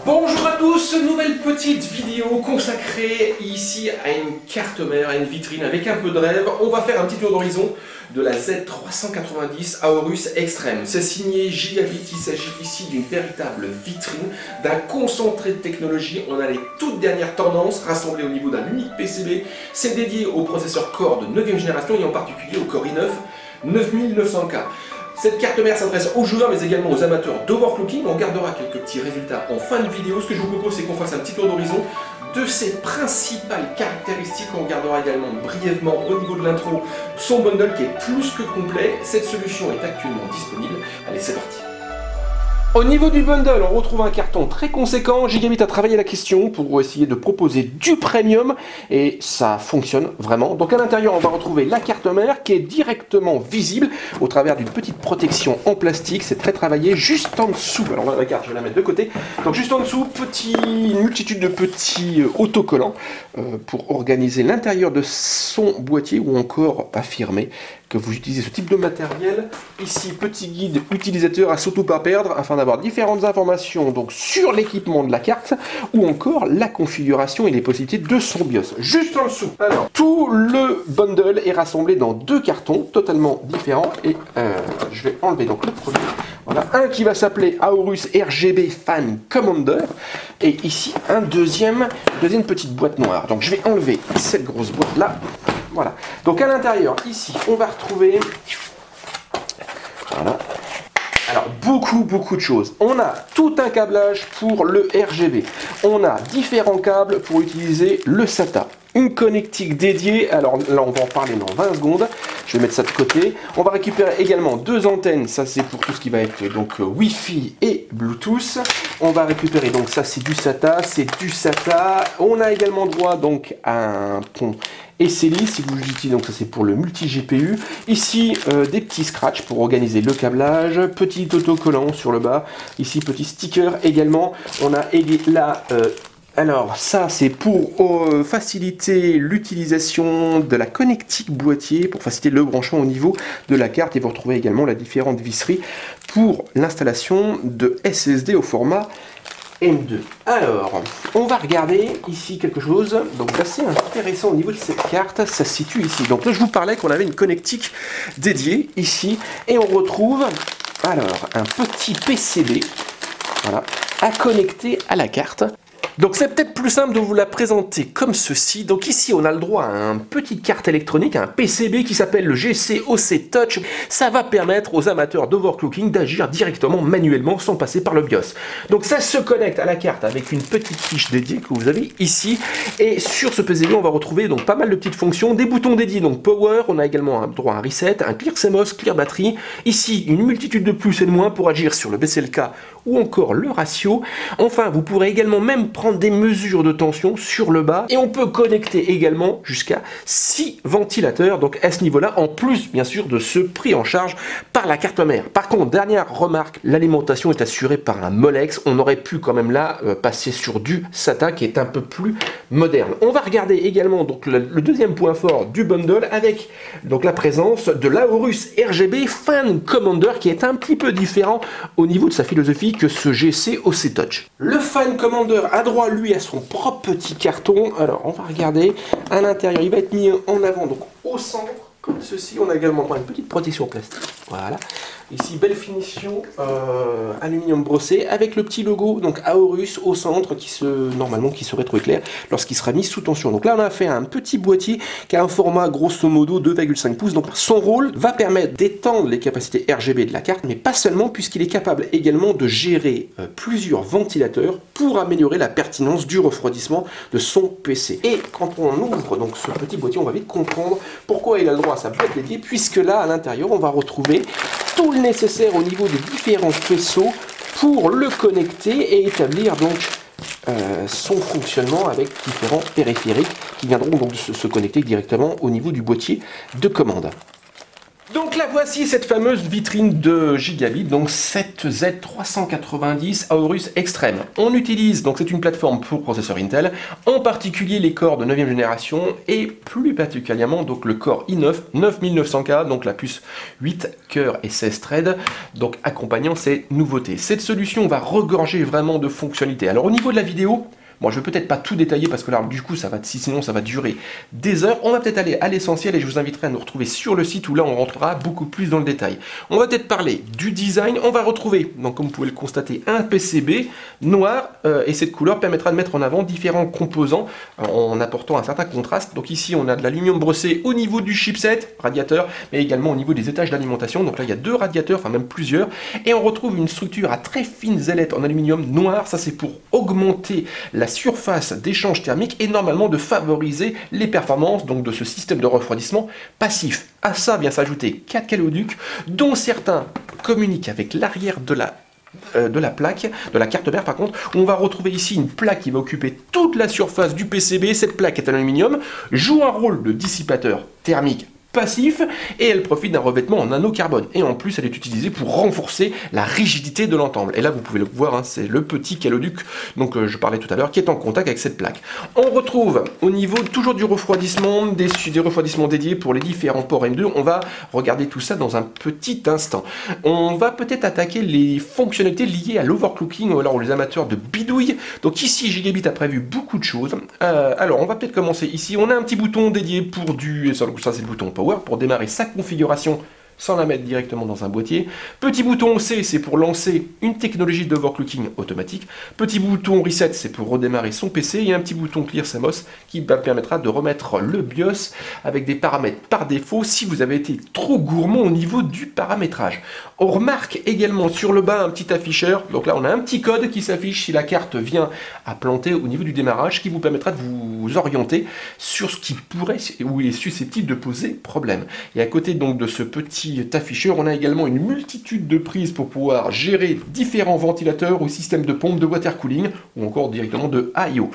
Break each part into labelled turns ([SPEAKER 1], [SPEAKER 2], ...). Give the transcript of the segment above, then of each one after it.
[SPEAKER 1] Bonjour à tous, nouvelle petite vidéo consacrée ici à une carte mère, à une vitrine avec un peu de rêve. On va faire un petit tour d'horizon de la Z390 Aorus Extreme. C'est signé Gigabit, il s'agit ici d'une véritable vitrine, d'un concentré de technologie. On a les toutes dernières tendances rassemblées au niveau d'un unique PCB. C'est dédié au processeur Core de 9e génération et en particulier au Core i9 9900K. Cette carte mère s'adresse aux joueurs mais également aux amateurs d'overclocking. On gardera quelques petits résultats en fin de vidéo. Ce que je vous propose, c'est qu'on fasse un petit tour d'horizon de ses principales caractéristiques. On regardera également brièvement au niveau de l'intro son bundle qui est plus que complet. Cette solution est actuellement disponible. Allez, c'est parti. Au niveau du bundle, on retrouve un carton très conséquent. Gigabit a travaillé la question pour essayer de proposer du premium et ça fonctionne vraiment. Donc à l'intérieur, on va retrouver la carte mère qui est directement visible au travers d'une petite protection en plastique. C'est très travaillé. Juste en dessous, alors là, la carte, je vais la mettre de côté. Donc juste en dessous, une multitude de petits autocollants pour organiser l'intérieur de son boîtier ou encore affirmer que vous utilisez ce type de matériel. Ici, petit guide utilisateur à surtout pas perdre afin d'avoir différentes informations donc sur l'équipement de la carte ou encore la configuration et les possibilités de son BIOS. Juste en dessous, alors, tout le bundle est rassemblé dans deux cartons totalement différents et je vais enlever donc le premier. Voilà, un qui va s'appeler Aorus RGB Fan Commander et ici un deuxième petite boîte noire. Donc je vais enlever cette grosse boîte là. Voilà, donc à l'intérieur, ici, on va retrouver, voilà, alors beaucoup de choses. On a tout un câblage pour le RGB, on a différents câbles pour utiliser le SATA. Une connectique dédiée, alors là on va en parler dans 20 secondes, je vais mettre ça de côté. On va récupérer également deux antennes, ça c'est pour tout ce qui va être donc Wi-Fi et Bluetooth. On va récupérer donc ça c'est du SATA, On a également droit donc à un pont SLI si vous l'utilisez, donc ça c'est pour le multi-GPU. Ici des petits scratchs pour organiser le câblage, petit autocollant sur le bas, ici petit sticker également. On a là alors ça c'est pour faciliter l'utilisation de la connectique boîtier, pour faciliter le branchement au niveau de la carte et vous retrouvez également la différente visserie pour l'installation de SSD au format M2. Alors, on va regarder ici quelque chose donc d'assez intéressant au niveau de cette carte, ça se situe ici. Donc là je vous parlais qu'on avait une connectique dédiée ici et on retrouve alors un petit PCB voilà, à connecter à la carte. Donc c'est peut-être plus simple de vous la présenter comme ceci. Donc ici on a le droit à une petite carte électronique, un PCB qui s'appelle le GC-OC Touch. Ça va permettre aux amateurs d'overclocking d'agir directement manuellement sans passer par le BIOS. Donc ça se connecte à la carte avec une petite fiche dédiée que vous avez ici. Et sur ce PCB on va retrouver donc pas mal de petites fonctions, des boutons dédiés, donc Power, on a également un droit à un reset, un Clear CMOS, Clear Batterie. Ici une multitude de plus et de moins pour agir sur le BCLK ou encore le ratio. Enfin vous pourrez également même prendre des mesures de tension sur le bas et on peut connecter également jusqu'à 6 ventilateurs donc à ce niveau là en plus bien sûr de ce pris en charge par la carte mère. Par contre dernière remarque, l'alimentation est assurée par un Molex, on aurait pu quand même là passer sur du SATA qui est un peu plus moderne. On va regarder également donc le deuxième point fort du bundle avec donc la présence de l'Aorus RGB Fan Commander qui est un petit peu différent au niveau de sa philosophie que ce GC-OC Touch. Le Fan Commander a droit lui à son propre petit carton. Alors on va regarder à l'intérieur, il va être mis en avant donc au centre comme ceci. On a également une petite protection plastique, voilà, ici belle finition aluminium brossé avec le petit logo donc Aorus au centre qui normalement qui serait trop clair lorsqu'il sera mis sous tension. Donc là on a fait un petit boîtier qui a un format grosso modo 2,5 pouces. Donc son rôle va permettre d'étendre les capacités RGB de la carte, mais pas seulement, puisqu'il est capable également de gérer plusieurs ventilateurs pour améliorer la pertinence du refroidissement de son PC. Et quand on ouvre donc ce petit boîtier, on va vite comprendre pourquoi il a le droit à sa boîte dédiée, puisque là à l'intérieur on va retrouver tout le nécessaire au niveau des différents faisceaux pour le connecter et établir donc son fonctionnement avec différents périphériques qui viendront donc se connecter directement au niveau du boîtier de commande. Donc la voici, cette fameuse vitrine de gigabit, donc 7Z390 Aorus Extreme. On utilise, donc c'est une plateforme pour processeurs Intel, en particulier les cores de 9e génération et plus particulièrement donc le Core i9 9900K, donc la puce 8 cœurs et 16 threads, donc accompagnant ces nouveautés. Cette solution va regorger vraiment de fonctionnalités. Alors au niveau de la vidéo, bon, je ne vais peut-être pas tout détailler parce que là, du coup, sinon ça va durer des heures. On va peut-être aller à l'essentiel et je vous inviterai à nous retrouver sur le site où là, on rentrera beaucoup plus dans le détail. On va peut-être parler du design. On va retrouver, donc comme vous pouvez le constater, un PCB noir et cette couleur permettra de mettre en avant différents composants en apportant un certain contraste. Donc ici, on a de l'aluminium brossé au niveau du chipset, radiateur, mais également au niveau des étages d'alimentation. Donc là, il y a 2 radiateurs, enfin même plusieurs. Et on retrouve une structure à très fines ailettes en aluminium noir. Ça, c'est pour augmenter la surface d'échange thermique et normalement de favoriser les performances donc de ce système de refroidissement passif. À ça vient s'ajouter 4 caléoducs dont certains communiquent avec l'arrière de la plaque, de la carte mère par contre, où on va retrouver ici une plaque qui va occuper toute la surface du PCB. Cette plaque est en aluminium, joue un rôle de dissipateur thermique passif et elle profite d'un revêtement en nanocarbone et en plus elle est utilisée pour renforcer la rigidité de l'ensemble. Et là vous pouvez le voir, hein, c'est le petit caléoduc donc je parlais tout à l'heure qui est en contact avec cette plaque. On retrouve au niveau toujours du refroidissement des refroidissements dédiés pour les différents ports M2. On va regarder tout ça dans un petit instant. On va peut-être attaquer les fonctionnalités liées à l'overclocking ou alors les amateurs de bidouille. Donc ici Gigabit a prévu beaucoup de choses. Alors on va peut-être commencer ici. On a un petit bouton dédié pour ça c'est le bouton Power pour démarrer sa configuration sans la mettre directement dans un boîtier. Petit bouton C, c'est pour lancer une technologie d'overclocking automatique. Petit bouton Reset, c'est pour redémarrer son PC. Et un petit bouton Clear CMOS qui permettra de remettre le BIOS avec des paramètres par défaut si vous avez été trop gourmand au niveau du paramétrage. On remarque également sur le bas un petit afficheur. Donc là, on a un petit code qui s'affiche si la carte vient à planter au niveau du démarrage qui vous permettra de vous orienter sur ce qui pourrait ou est susceptible de poser problème. Et à côté donc de ce petit afficheur, on a également une multitude de prises pour pouvoir gérer différents ventilateurs ou systèmes de pompe de water cooling ou encore directement de I/O.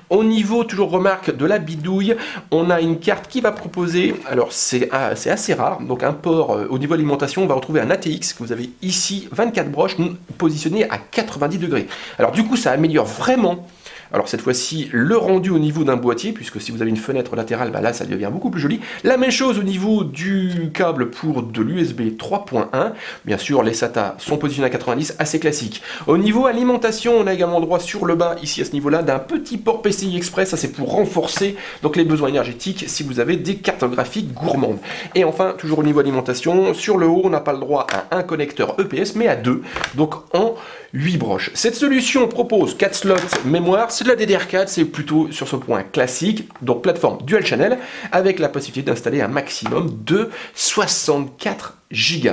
[SPEAKER 1] Au niveau, toujours remarque, de la bidouille, on a une carte qui va proposer, alors c'est assez rare, donc un port au niveau alimentation, on va retrouver un ATX que vous avez ici, 24 broches positionnées à 90 degrés. Alors du coup, ça améliore vraiment. Alors cette fois-ci, le rendu au niveau d'un boîtier, puisque si vous avez une fenêtre latérale, bah là ça devient beaucoup plus joli. La même chose au niveau du câble pour de l'USB 3.1. Bien sûr, les SATA sont positionnés à 90, assez classique. Au niveau alimentation, on a également droit sur le bas, ici à ce niveau-là, d'un petit port PCI Express. Ça c'est pour renforcer donc les besoins énergétiques si vous avez des cartes graphiques gourmandes. Et enfin, toujours au niveau alimentation, sur le haut, on n'a pas le droit à un connecteur EPS, mais à 2, donc en 8 broches. Cette solution propose 4 slots mémoire, c'est de la DDR4, c'est plutôt sur ce point classique, donc plateforme dual channel, avec la possibilité d'installer un maximum de 64 Go.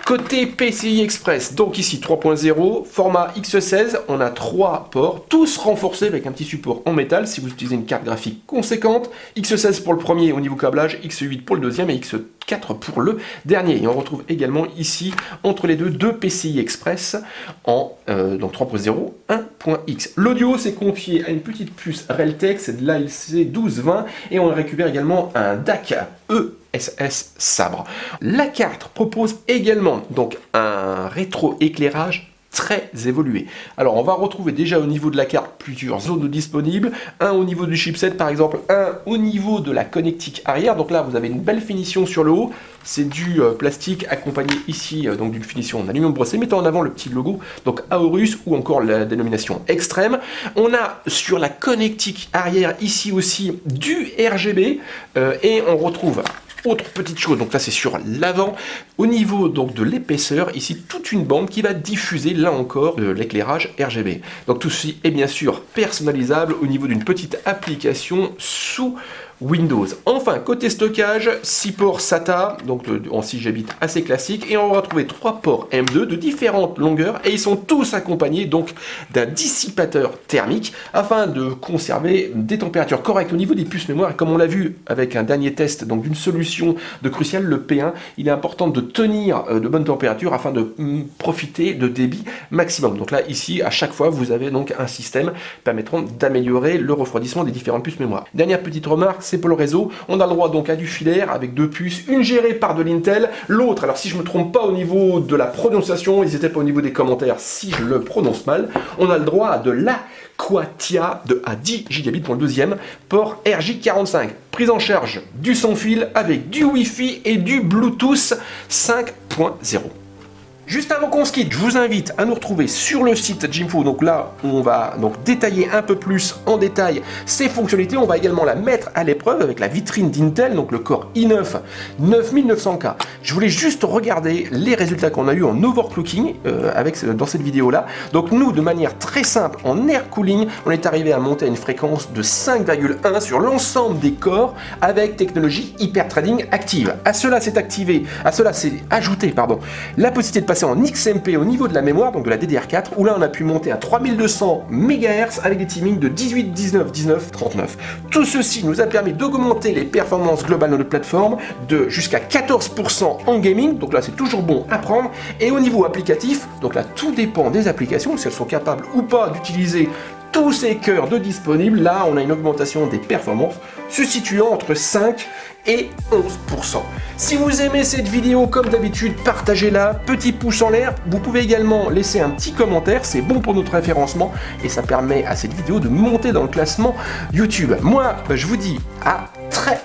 [SPEAKER 1] Côté PCI Express, donc ici 3.0, format X16, on a 3 ports, tous renforcés avec un petit support en métal si vous utilisez une carte graphique conséquente. X16 pour le premier au niveau câblage, X8 pour le deuxième et X4 pour le dernier. Et on retrouve également ici, entre les deux PCI Express en donc 3.0, 1.x. L'audio c'est confié à une petite puce Realtek, c'est de l'ALC 1220 et on récupère également un DAC ESS Sabre. La carte propose également donc un rétroéclairage très évolué. Alors on va retrouver déjà au niveau de la carte plusieurs zones disponibles, un au niveau du chipset par exemple, un au niveau de la connectique arrière. Donc là vous avez une belle finition sur le haut, c'est du plastique accompagné ici donc d'une finition en aluminium brossé mettant en avant le petit logo donc Aorus ou encore la dénomination Extreme. On a sur la connectique arrière ici aussi du RGB et on retrouve autre petite chose, donc là c'est sur l'avant, au niveau donc de l'épaisseur, ici toute une bande qui va diffuser là encore de l'éclairage RGB. Donc tout ceci est bien sûr personnalisable au niveau d'une petite application sous Windows. Enfin, côté stockage, 6 ports SATA, donc en 6 Gbps assez classique, et on va retrouver 3 ports M2 de différentes longueurs, et ils sont tous accompagnés donc d'un dissipateur thermique afin de conserver des températures correctes au niveau des puces mémoire. Et comme on l'a vu avec un dernier test donc d'une solution de Crucial, le P1, il est important de tenir de bonnes températures afin de profiter de débit maximum. Donc là, ici, à chaque fois, vous avez donc un système permettant d'améliorer le refroidissement des différentes puces mémoire. Dernière petite remarque, c'est pour le réseau. On a le droit donc à du filaire avec 2 puces, une gérée par de l'Intel, l'autre, alors si je me trompe pas au niveau de la prononciation, n'hésitez pas au niveau des commentaires si je le prononce mal, on a le droit à de l'Aquatia à 10 Gb pour le deuxième, port RJ45. Prise en charge du sans fil avec du Wi-Fi et du Bluetooth 5.0. Juste avant qu'on se quitte, je vous invite à nous retrouver sur le site Jimfo. Donc là, on va donc détailler un peu plus en détail ces fonctionnalités. On va également la mettre à l'épreuve avec la vitrine d'Intel, donc le Core i9 9900K. Je voulais juste regarder les résultats qu'on a eu en overclocking dans cette vidéo-là. Donc nous, de manière très simple, en air cooling, on est arrivé à monter à une fréquence de 5,1 sur l'ensemble des corps avec technologie Hyper Threading active. À cela s'est ajouté la possibilité de passer en XMP au niveau de la mémoire, donc de la DDR4, où là on a pu monter à 3200 MHz avec des timings de 18, 19, 19, 39. Tout ceci nous a permis d'augmenter les performances globales de notre plateforme de jusqu'à 14% en gaming, donc là c'est toujours bon à prendre. Et au niveau applicatif, donc là tout dépend des applications, si elles sont capables ou pas d'utiliser tous ces cœurs de disponibles. Là on a une augmentation des performances se situant entre 5 et 11%. Si vous aimez cette vidéo, comme d'habitude, partagez-la, petit pouce en l'air. Vous pouvez également laisser un petit commentaire, c'est bon pour notre référencement et ça permet à cette vidéo de monter dans le classement YouTube. Moi, je vous dis à très